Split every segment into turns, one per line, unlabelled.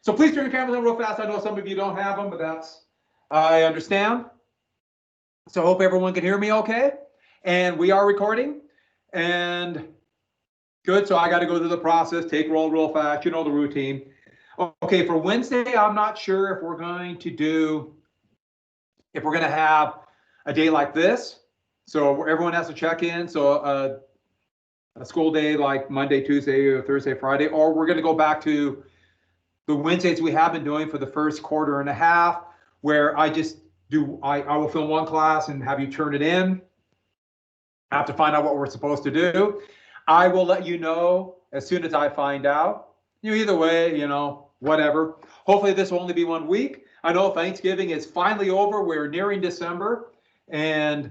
So please turn your cameras on real fast. I know some of you don't have them, but I understand. So I hope everyone can hear me okay. And we are recording. And good, so I got to go through the process, take roll real fast, you know the routine. Okay, for Wednesday, I'm not sure if we're going to have a day like this. So everyone has to check in. So a school day like Monday, Tuesday, or Thursday, Friday, or we're going to go back to the Wednesdays we have been doing for the first quarter and a half, where I will film one class and have you turn it in. I have to find out what we're supposed to do. I will let you know as soon as I find out. Either way, whatever. Hopefully this will only be 1 week. I know Thanksgiving is finally over. We're nearing December, and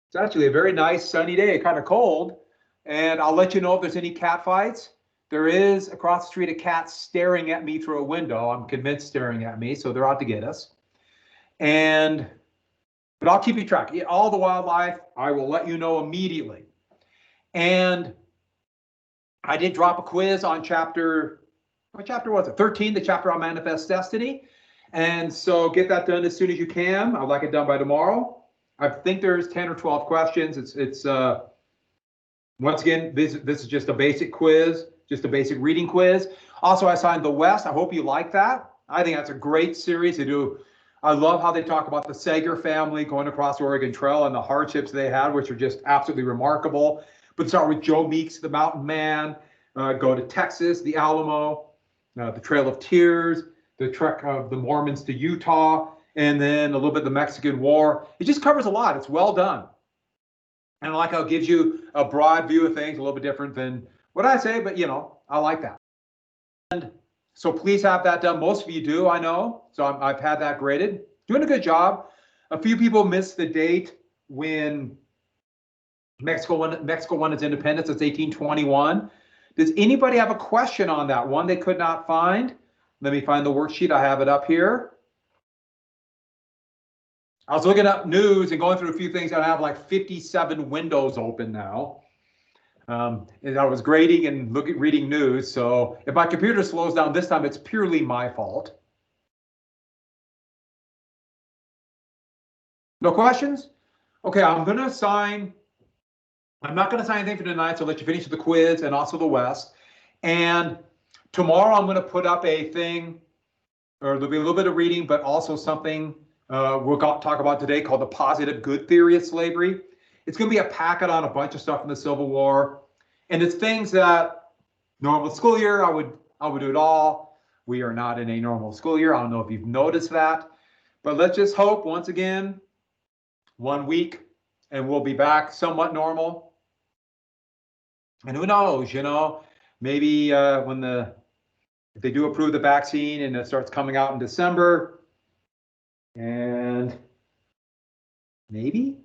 it's actually a very nice sunny day, kind of cold. And I'll let you know if there's any cat fights. There is across the street a cat staring at me through a window. I'm convinced staring at me, so they're out to get us. But I'll keep you track. All the wildlife, I will let you know immediately. And I did drop a quiz on what chapter was it? 13, the chapter on Manifest Destiny. And so get that done as soon as you can. I'd like it done by tomorrow. I think there's 10 or 12 questions. It's once again, this is just a basic quiz, just a basic reading quiz. Also, I assigned the West. I hope you like that. I think that's a great series to do. I love how they talk about the Sager family going across the Oregon Trail and the hardships they had, which are just absolutely remarkable. But start with Joe Meeks, the Mountain Man, go to Texas, the Alamo, the Trail of Tears, the trek of the Mormons to Utah, and then a little bit of the Mexican War. It just covers a lot. It's well done. And I like how it gives you a broad view of things, a little bit different than what I say, but I like that. And so please have that done. Most of you do, I know. So I've had that graded. Doing a good job. A few people missed the date when Mexico won its independence. It's 1821. Does anybody have a question on that one they could not find? Let me find the worksheet. I have it up here. I was looking up news and going through a few things. I have like 57 windows open now. And I was grading and reading news. So if my computer slows down this time, it's purely my fault. No questions? Okay, I'm not going to assign anything for tonight, so I'll let you finish the quiz and also the West. And tomorrow I'm going to put up a thing, or there'll be a little bit of reading, but also something we'll talk about today called the positive good theory of slavery. It's going to be a packet on a bunch of stuff in the Civil War. And it's things that normal school year, I would do it all. We are not in a normal school year. I don't know if you've noticed that. But let's just hope, once again, 1 week, and we'll be back somewhat normal. And who knows, maybe if they do approve the vaccine and it starts coming out in December, and maybe,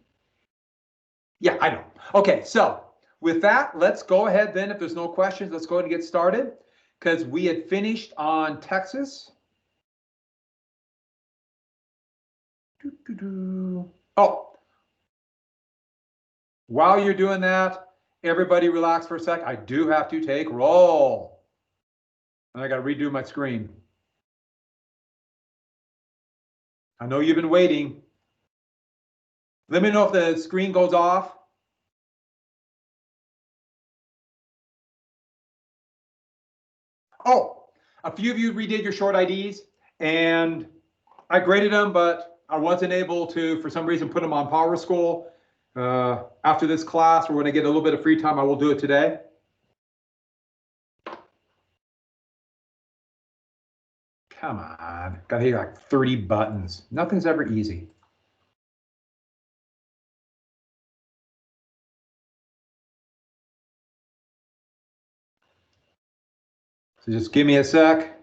yeah, I know. Okay, so with that, let's go ahead then. If there's no questions, let's go ahead and get started, because we had finished on Texas. Oh, while you're doing that, everybody relax for a sec. I do have to take roll. And I got to redo my screen. I know you've been waiting. Let me know if the screen goes off. Oh, a few of you redid your short IDs, and I graded them, but I wasn't able to, for some reason, put them on Power School. After this class, we're going to get a little bit of free time. I will do it today. Come on, got to hit like 30 buttons. Nothing's ever easy. So just give me a sec.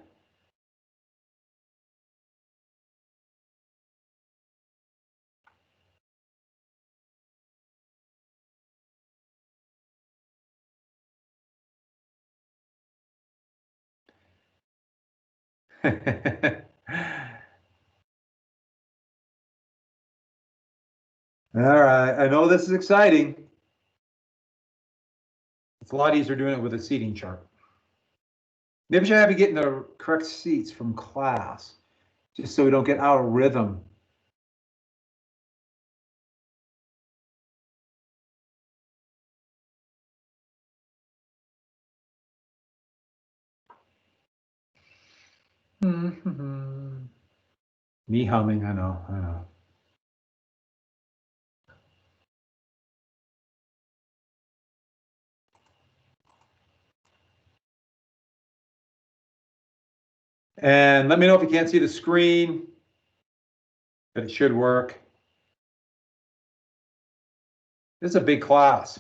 All right, I know this is exciting. It's a lot easier doing it with a seating chart. Maybe I should have you getting the correct seats from class, just so we don't get out of rhythm. Me humming, I know, I know. And let me know if you can't see the screen, but it should work. This is a big class.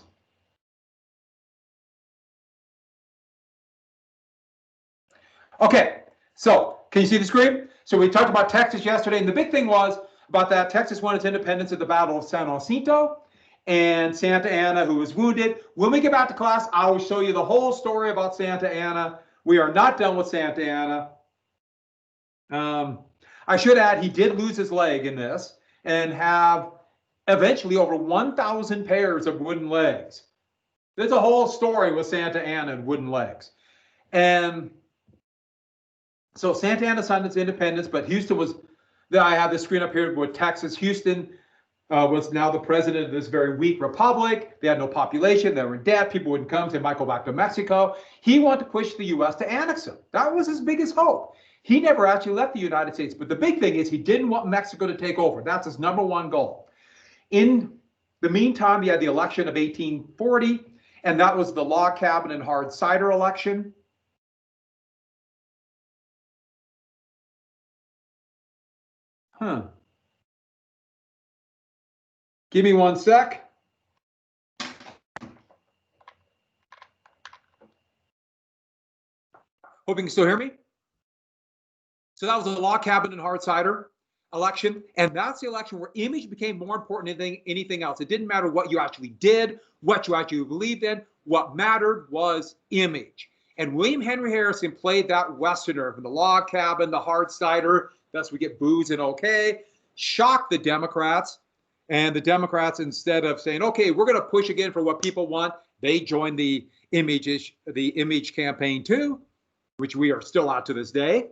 Okay, so can you see the screen? So we talked about Texas yesterday, and the big thing was about that Texas won its independence at the Battle of San Jacinto, and Santa Anna, who was wounded. When we get back to class, I will show you the whole story about Santa Anna. We are not done with Santa Anna. I should add, he did lose his leg in this and have eventually over 1,000 pairs of wooden legs. There's a whole story with Santa Anna and wooden legs. And so Santa Ana signed its independence, but Houston was, I have the screen up here with Texas. Houston was now the president of this very weak republic. They had no population. They were in debt. People wouldn't come. They might go back to Mexico. He wanted to push the U.S. to annex them. That was his biggest hope. He never actually left the United States. But the big thing is he didn't want Mexico to take over. That's his number one goal. In the meantime, he had the election of 1840, and that was the log cabin and hard cider election. Give me one sec. Hope you can still hear me. So that was the log cabin and hard cider election. And that's the election where image became more important than anything else. It didn't matter what you actually did, what you actually believed in. What mattered was image. And William Henry Harrison played that Westerner from the log cabin, the hard cider, thus we get booze and okay, shocked the Democrats. And the Democrats, instead of saying, okay, we're going to push again for what people want, they joined the image campaign too, which we are still at to this day.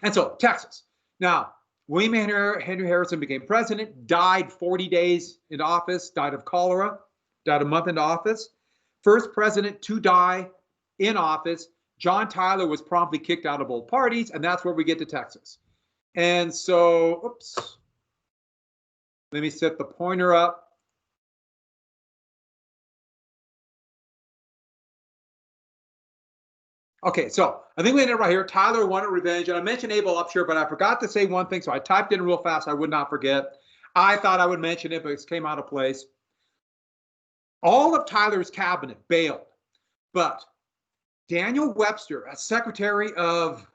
And so Texas. Now, William Henry Harrison became president, died 40 days in office, died of cholera, died a month into office. First president to die in office. John Tyler was promptly kicked out of both parties, and that's where we get to Texas. And so, oops. Let me set the pointer up. Okay, so I think we ended right here. Tyler wanted revenge, and I mentioned Abel Upshur, but I forgot to say one thing, so I typed in real fast. I would not forget. I thought I would mention it, but it came out of place. All of Tyler's cabinet bailed, but Daniel Webster, as Secretary of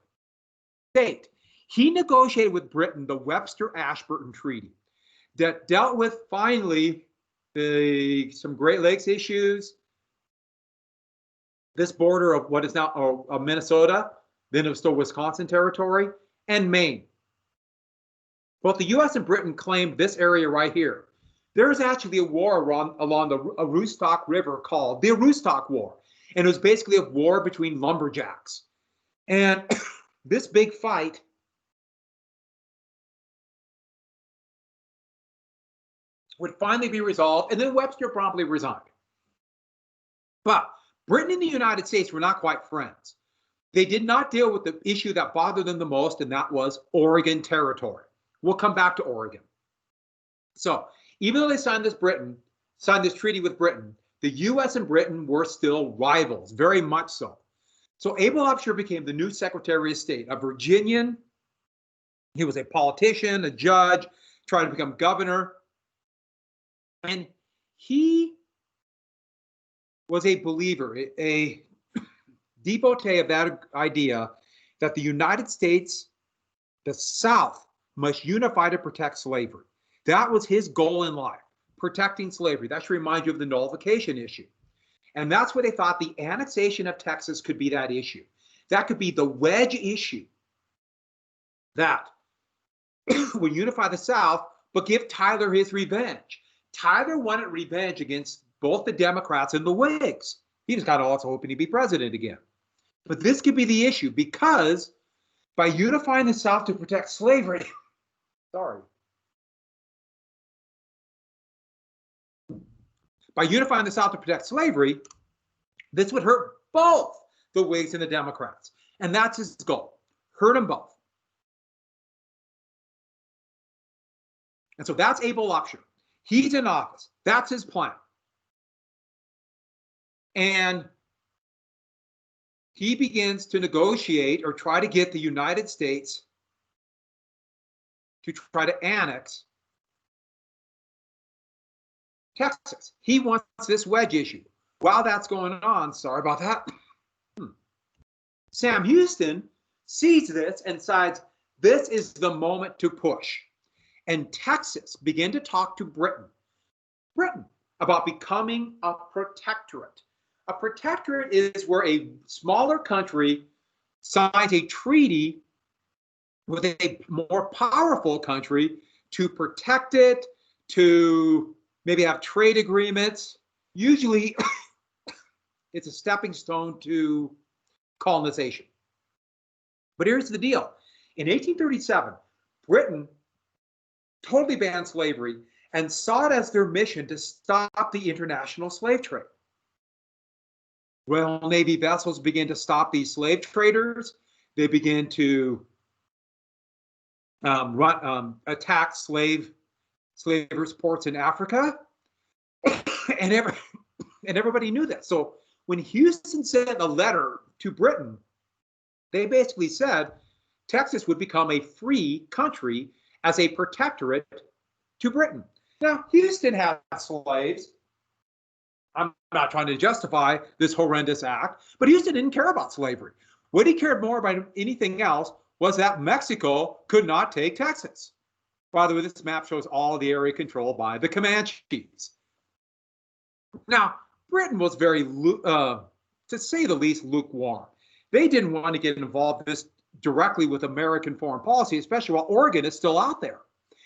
State, he negotiated with Britain the Webster-Ashburton Treaty that dealt with, finally, some Great Lakes issues, this border of what is now Minnesota, then it was still Wisconsin territory, and Maine. Both the U.S. and Britain claimed this area right here. There's actually a war along the Aroostook River called the Aroostook War, and it was basically a war between lumberjacks. And this big fight would finally be resolved, and then Webster promptly resigned. But Britain and the United States were not quite friends. They did not deal with the issue that bothered them the most, and that was Oregon territory. We'll come back to Oregon. So even though they signed this treaty with Britain, the U.S. and Britain were still rivals, very much so. So Abel Upshur became the new Secretary of State, a Virginian. He was a politician, a judge, tried to become governor. And he was a believer, a devotee of that idea that the United States, the South, must unify to protect slavery. That was his goal in life, protecting slavery. That should remind you of the nullification issue. And that's where they thought the annexation of Texas could be that issue. That could be the wedge issue that would unify the South, but give Tyler his revenge. Tyler wanted revenge against both the Democrats and the Whigs. He was kind of also hoping to be president again. But this could be the issue, because by unifying the South to protect slavery, sorry, by unifying the South to protect slavery, this would hurt both the Whigs and the Democrats. And that's his goal, hurt them both. And so that's Abel Upshur. He's in office. That's his plan. And he begins to negotiate or try to get the United States to try to annex Texas. He wants this wedge issue. While that's going on, sorry about that, Sam Houston sees this and decides this is the moment to push. And Texas began to talk to Britain about becoming a protectorate. A protectorate is where a smaller country signs a treaty with a more powerful country to protect it, to maybe have trade agreements. Usually it's a stepping stone to colonization. But here's the deal. In 1837, Britain totally banned slavery and saw it as their mission to stop the international slave trade. Royal Navy vessels began to stop these slave traders. They began to attack slavers' ports in Africa, and everybody knew this. So when Houston sent a letter to Britain, they basically said Texas would become a free country as a protectorate to Britain. Now, Houston had slaves. I'm not trying to justify this horrendous act, but Houston didn't care about slavery. What he cared more about anything else was that Mexico could not take Texas. By the way, this map shows all the area controlled by the Comanches. Now, Britain was very, to say the least, lukewarm. They didn't want to get involved this directly with American foreign policy, especially while Oregon is still out there.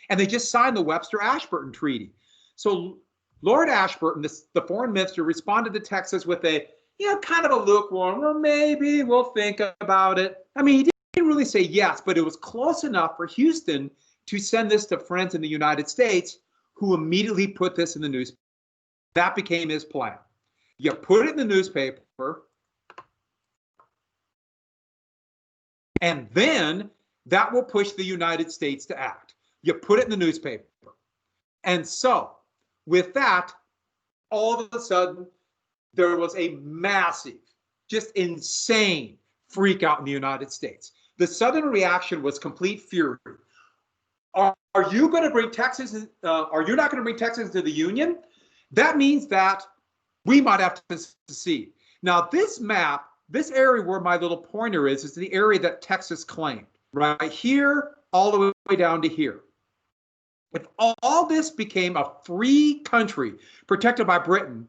And they just signed the Webster-Ashburton Treaty. So Lord Ashburton, the foreign minister, responded to Texas with a, kind of a lukewarm, well, maybe we'll think about it. I mean, he didn't really say yes, but it was close enough for Houston to send this to friends in the United States, who immediately put this in the newspaper. That became his plan. You put it in the newspaper, and then that will push the United States to act. You put it in the newspaper. And so, with that, all of a sudden, there was a massive, just insane freak out in the United States. The Southern reaction was complete fury. Are you going to bring Texas, are you not going to bring Texas into the Union? That means that we might have to secede. Now, this map, this area where my little pointer is the area that Texas claimed, right here, all the way down to here. If all this became a free country protected by Britain,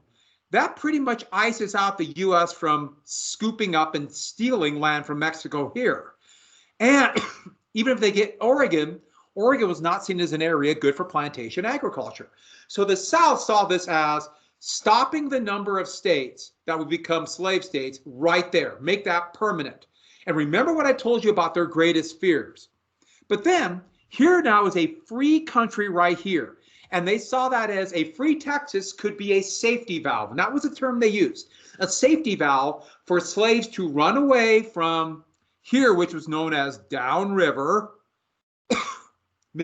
that pretty much ices out the U.S. from scooping up and stealing land from Mexico here. And even if they get Oregon, Oregon was not seen as an area good for plantation agriculture. So the South saw this as stopping the number of states that would become slave states right there, make that permanent. And remember what I told you about their greatest fears. But then, here now is a free country right here. And they saw that as a free Texas could be a safety valve. And that was the term they used. A safety valve for slaves to run away from here, which was known as downriver.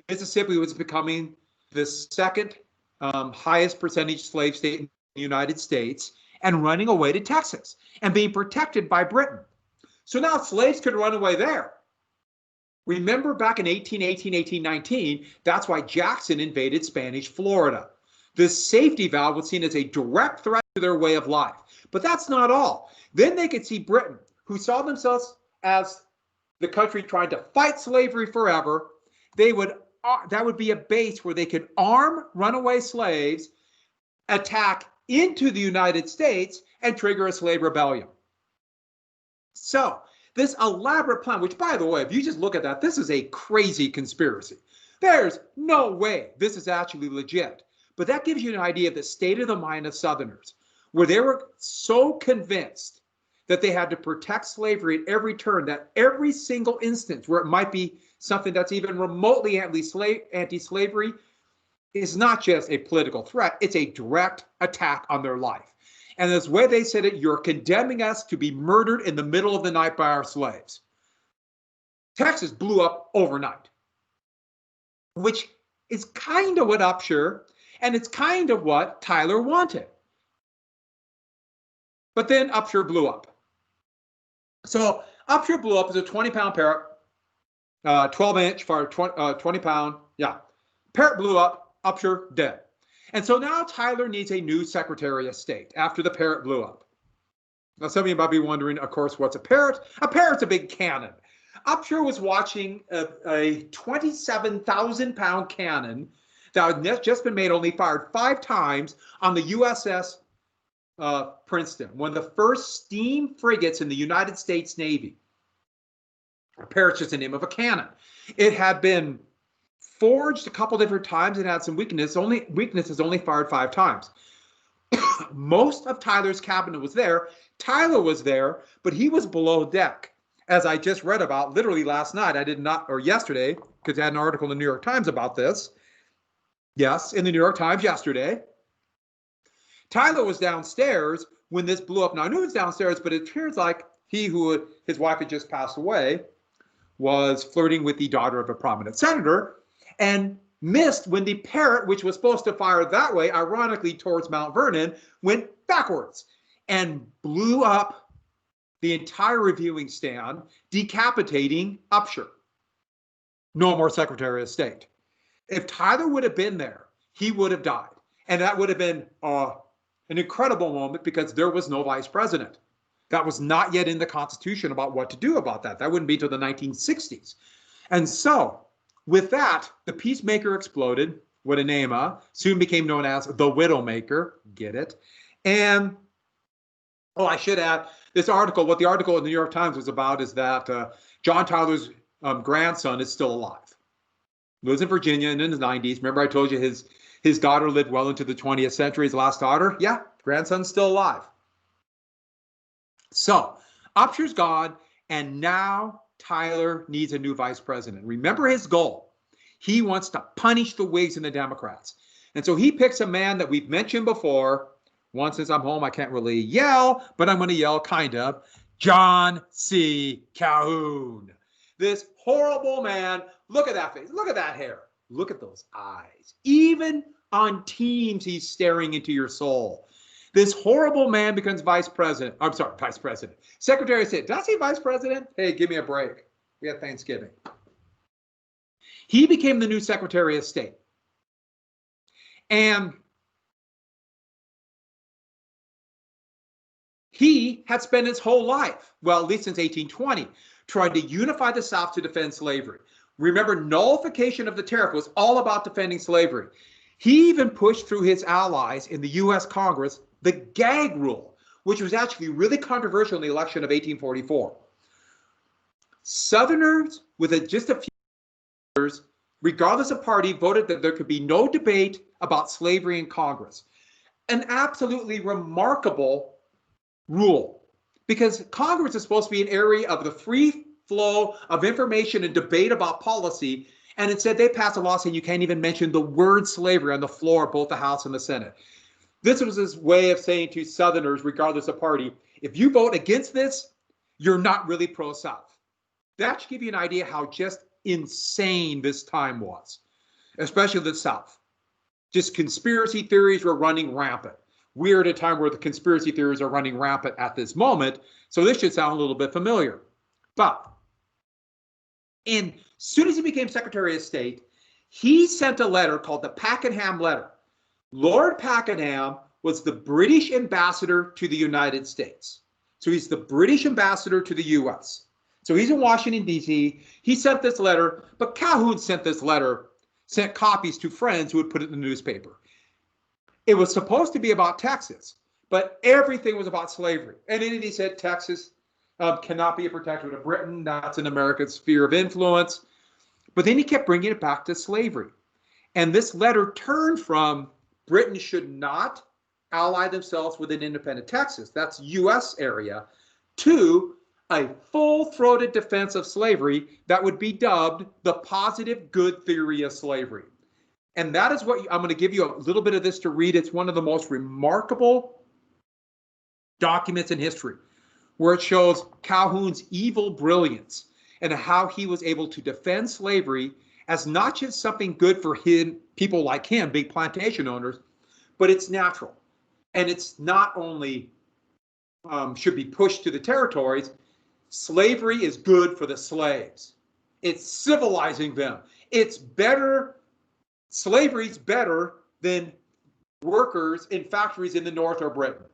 Mississippi was becoming the second highest percentage slave state in the United States, and running away to Texas and being protected by Britain. So now slaves could run away there. Remember back in 1818, 1819, that's why Jackson invaded Spanish Florida. This safety valve was seen as a direct threat to their way of life. But that's not all. Then they could see Britain, who saw themselves as the country trying to fight slavery forever. That would be a base where they could arm runaway slaves, attack into the United States, and trigger a slave rebellion. So this elaborate plan, which, by the way, if you just look at that, this is a crazy conspiracy. There's no way this is actually legit. But that gives you an idea of the state of the mind of Southerners, where they were so convinced that they had to protect slavery at every turn, that every single instance where it might be something that's even remotely anti-slavery is not just a political threat, it's a direct attack on their life. And this way they said it, you're condemning us to be murdered in the middle of the night by our slaves. Texas blew up overnight, which is kind of what Upshur, and it's kind of what Tyler wanted. But then Upshur blew up. So Upshur blew up as a 20-pound Parrot, 12-inch for 20-pound. Yeah, Parrot blew up, Upshur dead. And so now Tyler needs a new Secretary of State after the Parrot blew up. Now some of you might be wondering, of course, what's a Parrot? A Parrot's a big cannon. Upshur was watching a 27,000-pound cannon that had just been made, only fired 5 times on the USS Princeton, one of the first steam frigates in the United States Navy. A Parrot's just the name of a cannon. It had been forged a couple different times and had some weaknesses. Only fired 5 times. Most of Tyler's cabinet was there. Tyler was there, but he was below deck. As I just read about literally last night, or yesterday, because I had an article in the New York Times about this. Yes, in the New York Times yesterday. Tyler was downstairs when this blew up. Now, I knew he was downstairs, but it appears like his wife had just passed away, was flirting with the daughter of a prominent senator and missed when the Parrot, which was supposed to fire that way, ironically towards Mount Vernon, went backwards and blew up the entire reviewing stand, decapitating Upshur. No more Secretary of State. If Tyler would have been there, he would have died. And that would have been an incredible moment because there was no vice president. That was not yet in the Constitution about what to do about that. That wouldn't be till the 1960s. And so, with that, the peacemaker exploded. What a name, soon became known as the Widowmaker. Get it? And, I should add, this article, what the article in the New York Times was about is that John Tyler's grandson is still alive. Lives in Virginia and in his 90s. Remember I told you his daughter lived well into the 20th century, his last daughter? Yeah, grandson's still alive. So, Upshur's gone, and now Tyler needs a new vice president. Remember his goal. He wants to punish the Whigs and the Democrats. And so he picks a man that we've mentioned before. One, since I'm home, I can't really yell, but I'm going to yell kind of. John C. Calhoun. This horrible man. Look at that face. Look at that hair. Look at those eyes. Even on teams, he's staring into your soul. This horrible man becomes vice president. I'm sorry, vice president. Secretary of State. Did I say vice president? Hey, give me a break. We had Thanksgiving. He became the new Secretary of State. And he had spent his whole life, well, at least since 1820, trying to unify the South to defend slavery. Remember, nullification of the tariff was all about defending slavery. He even pushed through his allies in the U.S. Congress the gag rule, which was actually really controversial in the election of 1844. Southerners, with just a few others, regardless of party, voted that there could be no debate about slavery in Congress. An absolutely remarkable rule, because Congress is supposed to be an area of the free flow of information and debate about policy, and instead they passed a law saying you can't even mention the word slavery on the floor of both the House and the Senate. This was his way of saying to Southerners, regardless of party, if you vote against this, you're not really pro-South. That should give you an idea how just insane this time was, especially the South. Just conspiracy theories were running rampant. We're at a time where the conspiracy theories are running rampant at this moment, so this should sound a little bit familiar. But as soon as he became Secretary of State, he sent a letter called the Pakenham Letter. Lord Pakenham was the British ambassador to the United States. So he's the British ambassador to the U.S. So he's in Washington, D.C. He sent this letter, but Calhoun sent copies to friends who would put it in the newspaper. It was supposed to be about Texas, but everything was about slavery. And then he said Texas cannot be a protectorate of Britain. That's in America's sphere of influence. But then he kept bringing it back to slavery. And this letter turned from Britain should not ally themselves with an independent Texas, that's U.S. area, to a full-throated defense of slavery that would be dubbed the positive good theory of slavery. And that is what I'm going to give you a little bit of this to read. It's one of the most remarkable documents in history, where it shows Calhoun's evil brilliance and how he was able to defend slavery as not just something good for him, people like him, big plantation owners, but it's natural. And it's not only should be pushed to the territories. Slavery is good for the slaves. It's civilizing them. It's better. Slavery's better than workers in factories in the North or Britain.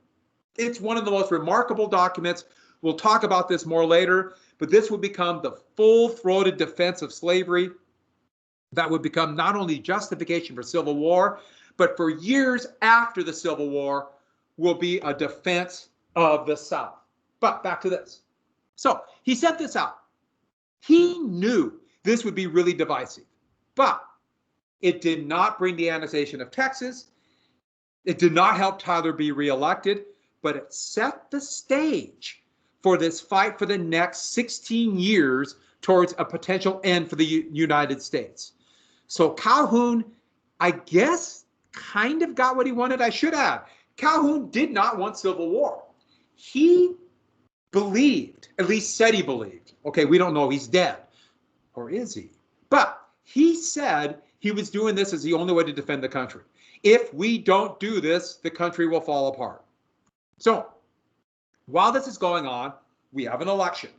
It's one of the most remarkable documents. We'll talk about this more later, but this would become the full-throated defense of slavery that would become not only justification for civil war, but for years after the Civil War will be a defense of the South. But back to this. So he sent this out. He knew this would be really divisive, but it did not bring the annexation of Texas. It did not help Tyler be reelected, but it set the stage for this fight for the next 16 years towards a potential end for the United States. So Calhoun, I guess, kind of got what he wanted. I should have. Calhoun did not want civil war. He believed, at least said he believed. Okay, we don't know, he's dead. Or is he? But he said he was doing this as the only way to defend the country. If we don't do this, the country will fall apart. So while this is going on, we have an election.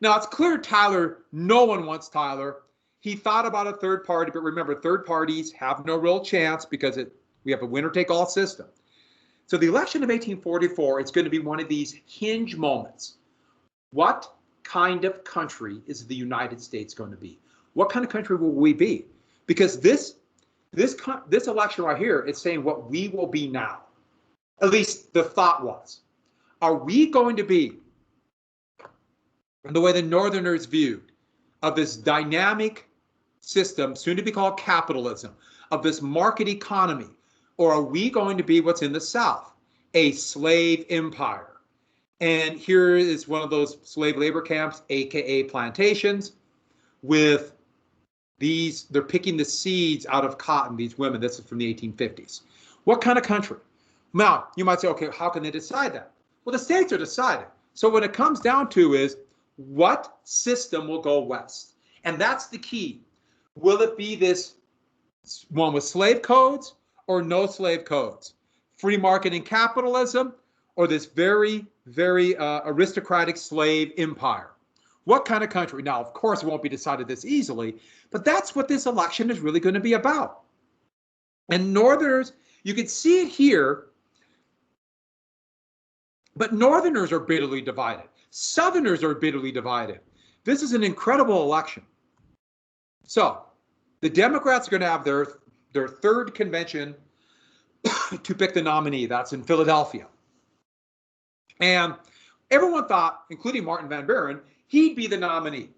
Now it's clear Tyler, no one wants Tyler. He thought about a third party, but remember, third parties have no real chance because we have a winner-take-all system. So the election of 1844, it's going to be one of these hinge moments. What kind of country is the United States going to be? What kind of country will we be? Because this election right here, it's saying what we will be now. At least the thought was. Are we going to be, the way the Northerners viewed, of this dynamic system, soon to be called capitalism, of this market economy? Or are we going to be what's in the South, a slave empire? And here is one of those slave labor camps, aka plantations, with these, they're picking the seeds out of cotton, these women. This is from the 1850s. What kind of country? Now, you might say, okay, how can they decide that? Well, the states are deciding. So what it comes down to is what system will go west? And that's the key. Will it be this one with slave codes or no slave codes? Free market and capitalism, or this very, very aristocratic slave empire? What kind of country? Now, of course, it won't be decided this easily, but that's what this election is really going to be about. And Northerners, you can see it here, but Northerners are bitterly divided. Southerners are bitterly divided. This is an incredible election. So the Democrats are going to have their third convention to pick the nominee. That's in Philadelphia. And everyone thought, including Martin Van Buren, he'd be the nominee.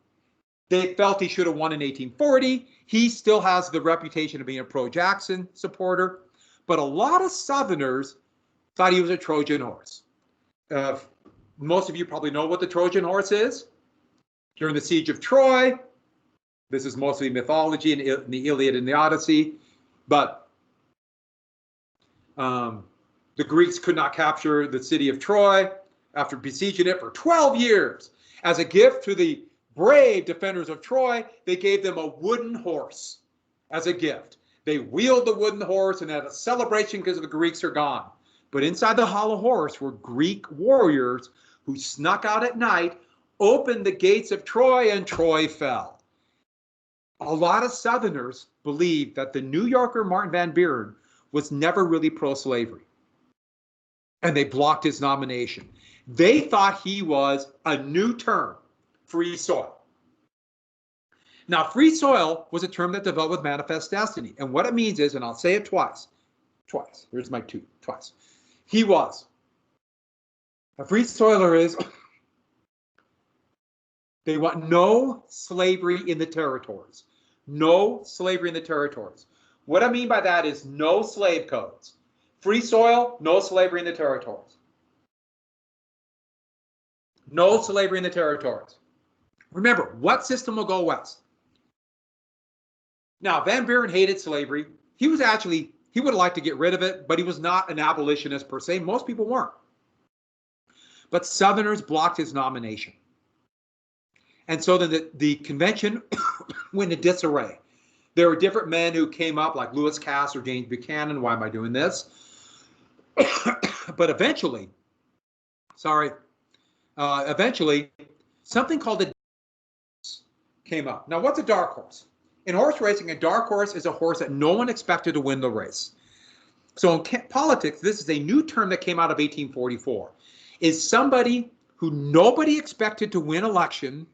They felt he should have won in 1840. He still has the reputation of being a pro-Jackson supporter. But a lot of Southerners thought he was a Trojan horse. Most of you probably know what the Trojan horse is. During the siege of Troy, this is mostly mythology in the Iliad and the Odyssey, but the Greeks could not capture the city of Troy after besieging it for 12 years. As a gift to the brave defenders of Troy, they gave them a wooden horse as a gift. They wheeled the wooden horse and had a celebration because the Greeks are gone. But inside the hollow horse were Greek warriors who snuck out at night, opened the gates of Troy, and Troy fell. A lot of Southerners believed that the New Yorker Martin Van Buren was never really pro-slavery, and they blocked his nomination. They thought he was a new term, free soil. Now, free soil was a term that developed with Manifest Destiny, and what it means is, and I'll say it twice, here's my two, twice. He was. A free soiler is, they want no slavery in the territories. No slavery in the territories. What I mean by that is no slave codes. Free soil, no slavery in the territories. No slavery in the territories. Remember, what system will go west? Now, Van Buren hated slavery. He would have liked to get rid of it, but he was not an abolitionist per se. Most people weren't. But Southerners blocked his nomination. And so then the convention went into disarray. There were different men who came up, like Lewis Cass or James Buchanan. Why am I doing this? But eventually, something called a came up. Now, what's a dark horse? In horse racing, a dark horse is a horse that no one expected to win the race. So in politics, this is a new term that came out of 1844. Is somebody who nobody expected to win election.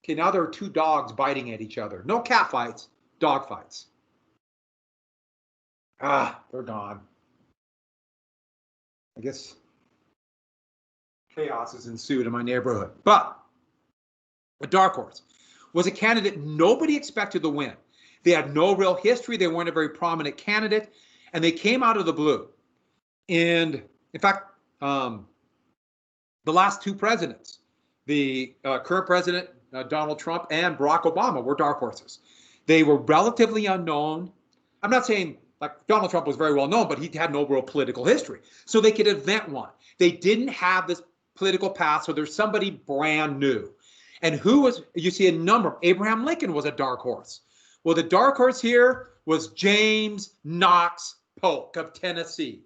Okay, now there are two dogs biting at each other. No cat fights, dog fights. They're gone. I guess chaos has ensued in my neighborhood. But a dark horse was a candidate nobody expected to win. They had no real history. They weren't a very prominent candidate, and they came out of the blue. And in fact, the last two presidents, the current president, Donald Trump, and Barack Obama, were dark horses. They were relatively unknown. I'm not saying like Donald Trump was very well known, but he had no real political history. So they could invent one. They didn't have this political past, so there's somebody brand new. And who was, you see a number, Abraham Lincoln was a dark horse. Well, the dark horse here was James Knox Polk of Tennessee.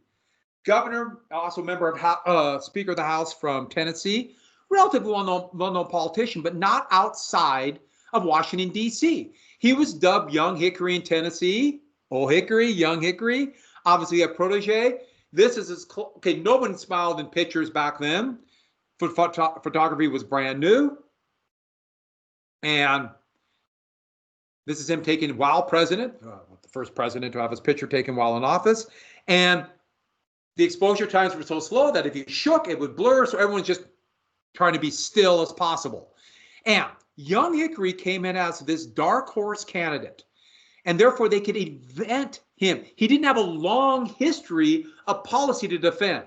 Governor, also member of Speaker of the House from Tennessee, relatively well-known politician, but not outside of Washington, D.C. He was dubbed Young Hickory in Tennessee. Old Hickory, Young Hickory, obviously a protege. This is his, okay, no one smiled in pictures back then. Photography was brand new. And this is him taken while president, the first president to have his picture taken while in office. And the exposure times were so slow that if you shook, it would blur. So everyone's just trying to be still as possible. And Young Hickory came in as this dark horse candidate. And therefore, they could invent him. He didn't have a long history of policy to defend.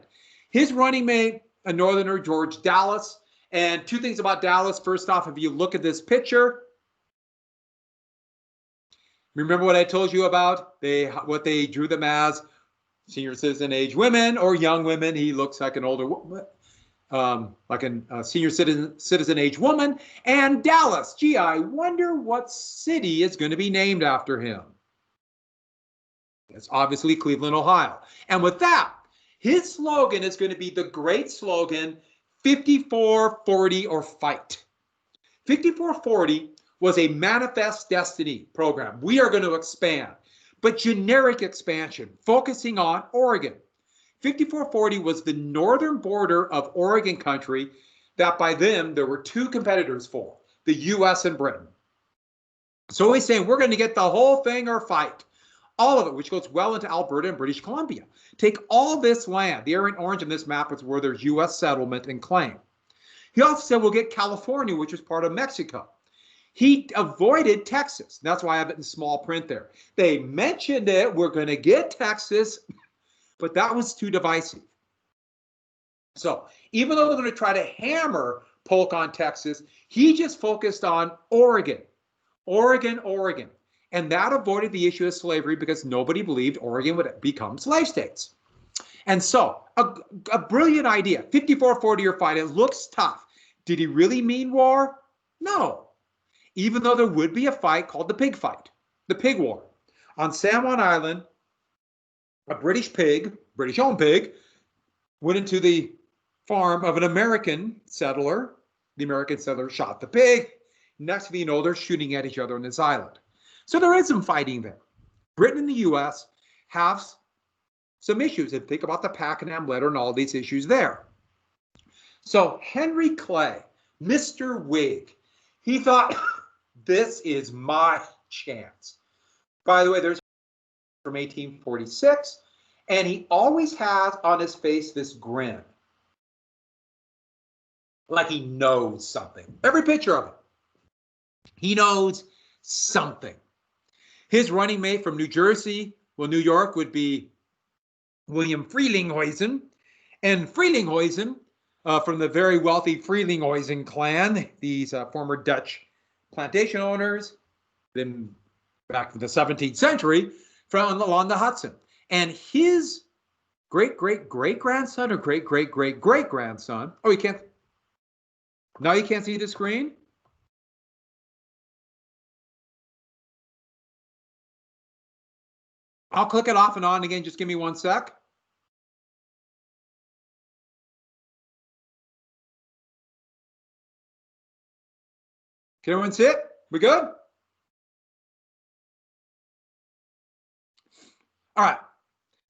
His running mate, a Northerner, George Dallas. And two things about Dallas. First off, if you look at this picture, remember what I told you about what they drew them as? Senior citizen age women or young women. He looks like an older woman. Like a senior citizen age woman. And Dallas, gee, I wonder what city is going to be named after him. It's obviously Cleveland, Ohio. And with that, his slogan is going to be the great slogan, 5440 or fight. 5440 was a manifest destiny program. We are going to expand, but generic expansion, focusing on Oregon. 5440 was the northern border of Oregon country that by then there were two competitors for, the US and Britain. So he's saying we're going to get the whole thing or fight. All of it, which goes well into Alberta and British Columbia. Take all this land. The area in orange in this map is where there's US settlement and claim. He also said we'll get California, which is part of Mexico. He avoided Texas. That's why I have it in small print there. They mentioned it. We're going to get Texas. But that was too divisive. So even though they're going to try to hammer Polk on Texas, he just focused on Oregon, Oregon, Oregon. And that avoided the issue of slavery because nobody believed Oregon would become slave states. And so a brilliant idea, 5440 or fight. It looks tough. Did he really mean war? No. Even though there would be a fight called the pig fight, the pig war. On San Juan Island, a British pig, British-owned pig, went into the farm of an American settler. The American settler shot the pig. Next thing you know, they're shooting at each other on this island. So there is some fighting there. Britain and the U.S. have some issues. And think about the Pakenham letter and all these issues there. So Henry Clay, Mr. Whig, he thought, this is my chance. By the way, there's from 1846, and he always has on his face this grin, like he knows something. Every picture of him, he knows something. His running mate from New Jersey, well, New York would be William Freeling, and Freeling from the very wealthy Freeling clan, these former Dutch plantation owners, then back to the 17th century, from along the Hudson. And his great-great-great-grandson or great-great-great-great-grandson, oh, you can't, now you can't see the screen? I'll click it off and on again, just give me 1 sec. Can everyone see it? We good? All right.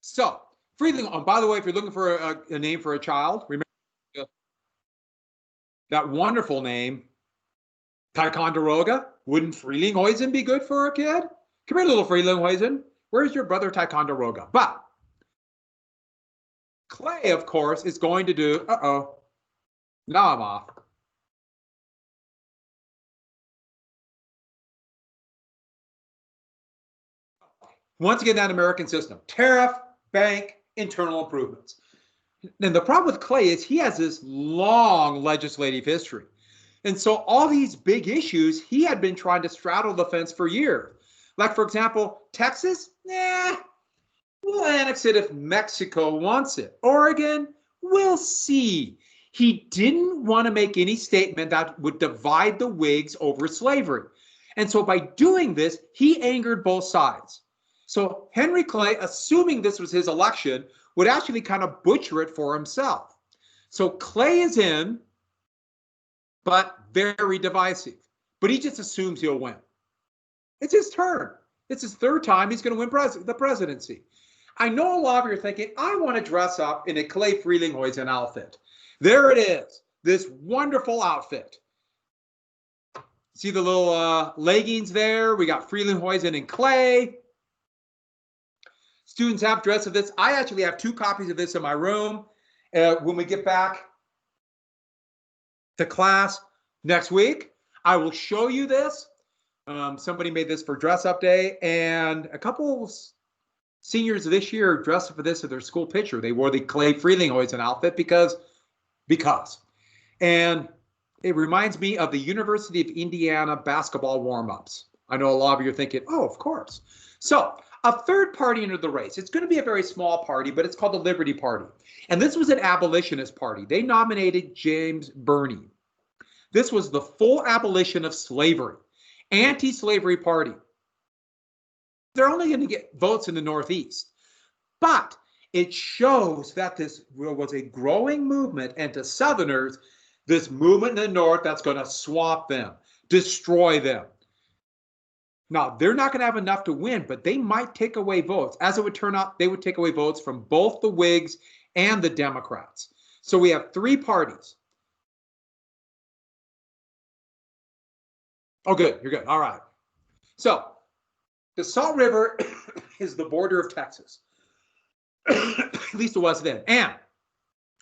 So, Freeling, oh, by the way, if you're looking for a name for a child, remember that wonderful name, Ticonderoga. Wouldn't Freeling be good for a kid? Come here, little Freeling. Where's your brother Ticonderoga? But Clay, of course, is going to do, now I'm off. Once again, that American system, tariff, bank, internal improvements. And the problem with Clay is he has this long legislative history. And so all these big issues, he had been trying to straddle the fence for years. Like, for example, Texas, we'll annex it if Mexico wants it. Oregon, we'll see. He didn't want to make any statement that would divide the Whigs over slavery. And so by doing this, he angered both sides. So Henry Clay, assuming this was his election, would actually kind of butcher it for himself. So Clay is in, but very divisive. But he just assumes he'll win. It's his turn. It's his third time he's going to win the presidency. I know a lot of you are thinking, I want to dress up in a Clay Freeling outfit. There it is, this wonderful outfit. See the little leggings there? We got Freeling and Clay. Students have dress of this. I actually have 2 copies of this in my room. When we get back to class next week, I will show you this. Somebody made this for dress up day, and a couple seniors this year dressed up for this at their school picture. They wore the Clay Freeling outfit because. And it reminds me of the University of Indiana basketball warm-ups. I know a lot of you are thinking, oh, of course. So a third party entered the race. It's going to be a very small party, but it's called the Liberty Party. And this was an abolitionist party. They nominated James Birney. This was the full abolition of slavery, anti-slavery party. They're only going to get votes in the Northeast. But it shows that this was a growing movement, and to Southerners, this movement in the North that's going to swamp them, destroy them. Now, they're not going to have enough to win, but they might take away votes. As it would turn out, they would take away votes from both the Whigs and the Democrats. So we have 3 parties. Oh, good. You're good. All right. So the Salt River is the border of Texas. At least it was then. And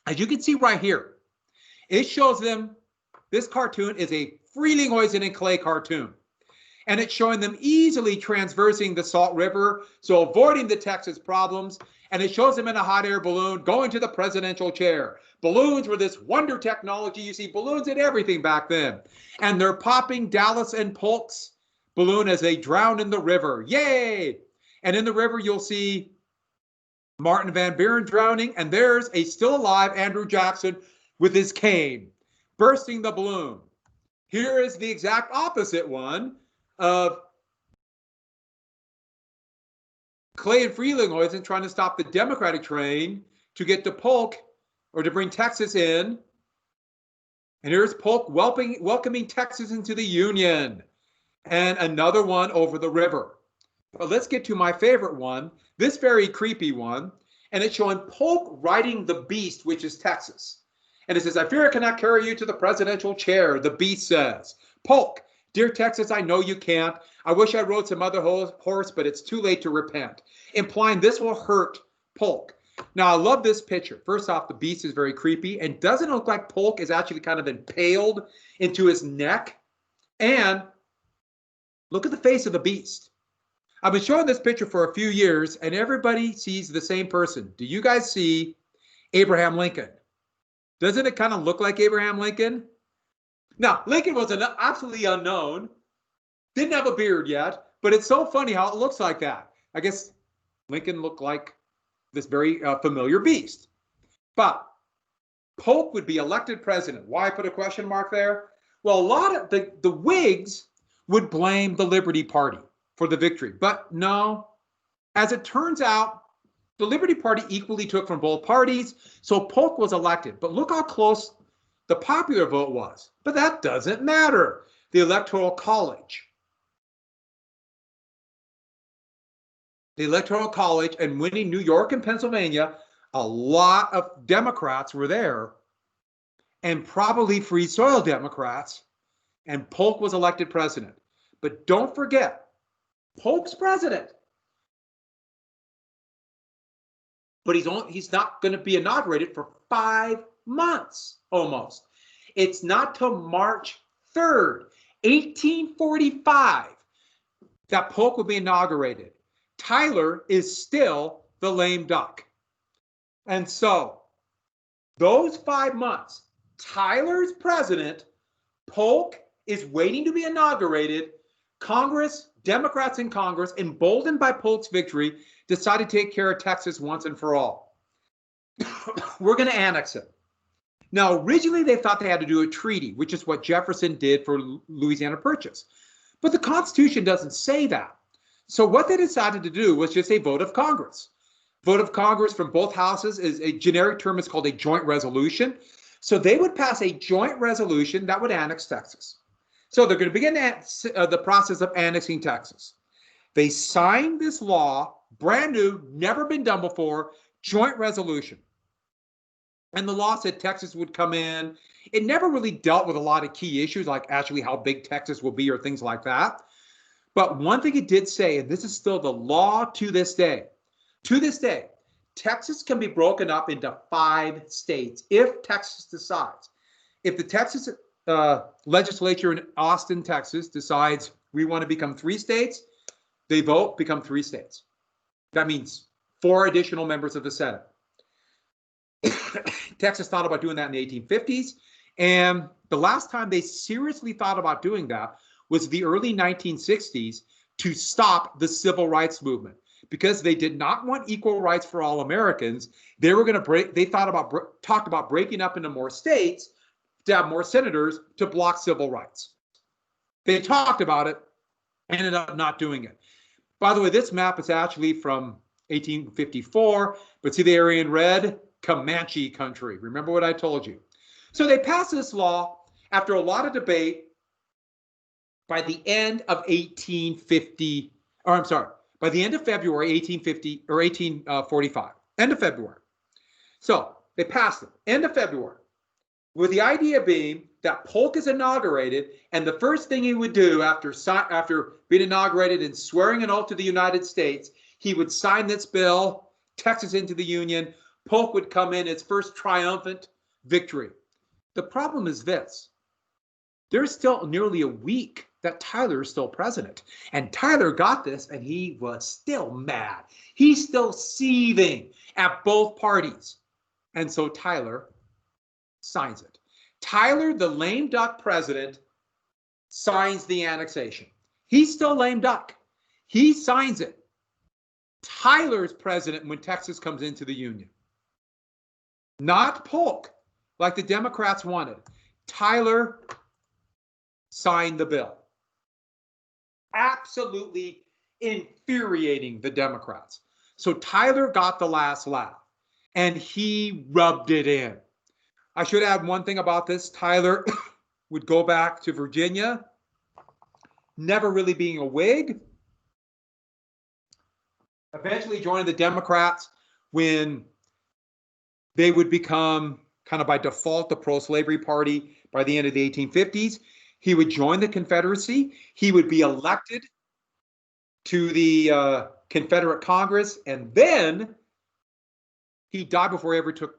as you can see right here, it shows them, this cartoon is a Freeling and Clay cartoon. And it's showing them easily transversing the Salt River, so avoiding the Texas problems. And it shows them in a hot air balloon going to the presidential chair. Balloons were this wonder technology. You see balloons in everything back then. And they're popping Dallas and Polk's balloon as they drown in the river. Yay! And in the river, you'll see Martin Van Buren drowning. And there's a still alive Andrew Jackson with his cane, bursting the balloon. Here is the exact opposite one of Clay and Freeling trying to stop the Democratic train to get to Polk or to bring Texas in. And here's Polk welcoming Texas into the Union. And another one over the river. But let's get to my favorite one, this very creepy one. And it's showing Polk riding the beast, which is Texas. And it says, I fear I cannot carry you to the presidential chair, the beast says. Polk, dear Texas, I know you can't. I wish I rode some other horse, but it's too late to repent. Implying this will hurt Polk. Now, I love this picture. First off, the beast is very creepy and doesn't look like Polk is actually kind of impaled into his neck. And look at the face of the beast. I've been showing this picture for a few years, and everybody sees the same person. Do you guys see Abraham Lincoln? Doesn't it kind of look like Abraham Lincoln? Now, Lincoln was absolutely unknown, didn't have a beard yet, but it's so funny how it looks like that. I guess Lincoln looked like this very familiar beast. But Polk would be elected president. Why put a question mark there? Well, a lot of the Whigs would blame the Liberty Party for the victory. But no, as it turns out, the Liberty Party equally took from both parties, so Polk was elected. But look how close the popular vote was. But that doesn't matter. The Electoral College. The Electoral College and winning New York and Pennsylvania, a lot of Democrats were there, and probably Free Soil Democrats, and Polk was elected president. But don't forget, Polk's president. But he's not going to be inaugurated for 5 months almost. It's not till March 3rd, 1845, that Polk will be inaugurated. Tyler is still the lame duck. And so those 5 months, Tyler's president, Polk is waiting to be inaugurated. Congress, Democrats in Congress, emboldened by Polk's victory, decided to take care of Texas once and for all. We're going to annex it. Now, originally they thought they had to do a treaty, which is what Jefferson did for Louisiana Purchase. But the Constitution doesn't say that. So what they decided to do was just a vote of Congress. Vote of Congress from both houses is a generic term, is called a joint resolution. So they would pass a joint resolution that would annex Texas. So they're going to begin the process of annexing Texas. They signed this law, brand new, never been done before, joint resolution. And the law said Texas would come in. It never really dealt with a lot of key issues, like actually how big Texas will be or things like that. But one thing it did say, and this is still the law to this day, Texas can be broken up into 5 states if Texas decides. If the Texas legislature in Austin, Texas decides we want to become 3 states, they vote, become 3 states. That means 4 additional members of the Senate. Texas thought about doing that in the 1850s. And the last time they seriously thought about doing that was the early 1960s to stop the civil rights movement. Because they did not want equal rights for all Americans, they were going to they talked about breaking up into more states to have more senators to block civil rights. They talked about it, ended up not doing it. By the way, this map is actually from 1854, but see the area in red? Comanche country. Remember what I told you. So they passed this law after a lot of debate by the end of 1850, or I'm sorry, by the end of February 1850 or 1845, end of February. So they passed it, end of February, with the idea being that Polk is inaugurated, and the first thing he would do after being inaugurated and swearing an oath to the United States, he would sign this bill, Texas into the Union. Polk would come in its first triumphant victory. The problem is this. There's still nearly a week that Tyler is still president. And Tyler got this, and he was still mad. He's still seething at both parties. And so Tyler signs it. Tyler, the lame duck president, signs the annexation. He's still lame duck. He signs it. Tyler's president when Texas comes into the Union. Not Polk, like the Democrats wanted. Tyler signed the bill. Absolutely infuriating the Democrats. So Tyler got the last laugh, and he rubbed it in. I should add one thing about this. Tyler would go back to Virginia, never really being a Whig, eventually joining the Democrats when they would become kind of by default the pro-slavery party by the end of the 1850s. He would join the Confederacy. He would be elected to the Confederate Congress, and then he died before he ever took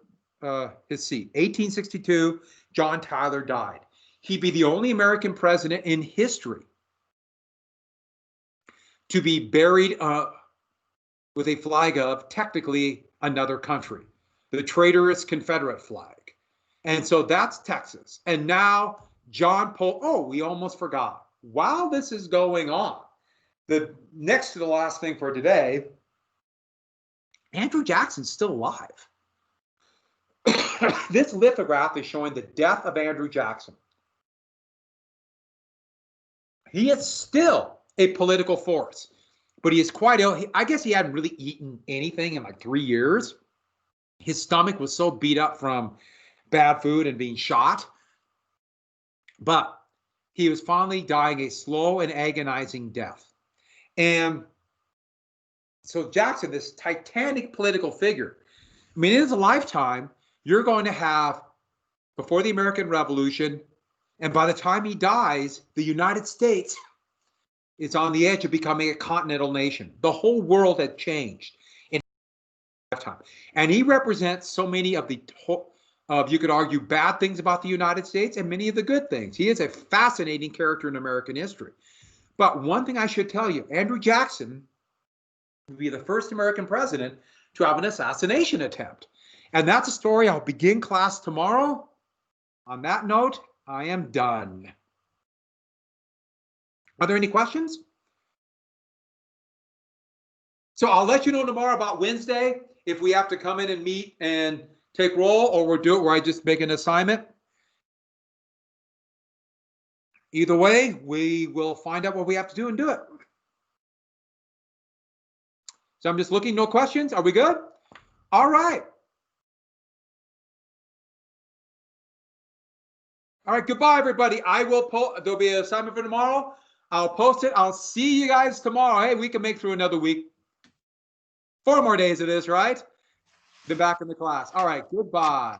his seat. 1862, John Tyler died. He'd be the only American president in history to be buried with a flag of technically another country, the traitorous Confederate flag. And so that's Texas. And now John Paul, oh, we almost forgot. While this is going on, the next to the last thing for today, Andrew Jackson's still alive. This lithograph is showing the death of Andrew Jackson. He is still a political force, but he is quite ill. I guess he hadn't really eaten anything in like 3 years. His stomach was so beat up from bad food and being shot. But he was finally dying a slow and agonizing death. And so Jackson, this titanic political figure, I mean, in his lifetime, you're going to have, before the American Revolution, and by the time he dies, the United States is on the edge of becoming a continental nation. The whole world had changed in his lifetime. And he represents so many of the, you could argue, bad things about the United States and many of the good things. He is a fascinating character in American history. But one thing I should tell you, Andrew Jackson would be the first American president to have an assassination attempt. And that's a story. I'll begin class tomorrow. On that note, I am done. Are there any questions? So I'll let you know tomorrow about Wednesday, if we have to come in and meet and take roll, or we'll do it where I just make an assignment. Either way, we will find out what we have to do and do it. So I'm just looking, no questions. Are we good? All right. All right, goodbye, everybody. I will post, there'll be an assignment for tomorrow. I'll post it. I'll see you guys tomorrow. Hey, we can make through another week. 4 more days of this, right? Then back in the class. All right, goodbye.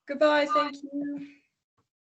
Goodbye, thank you.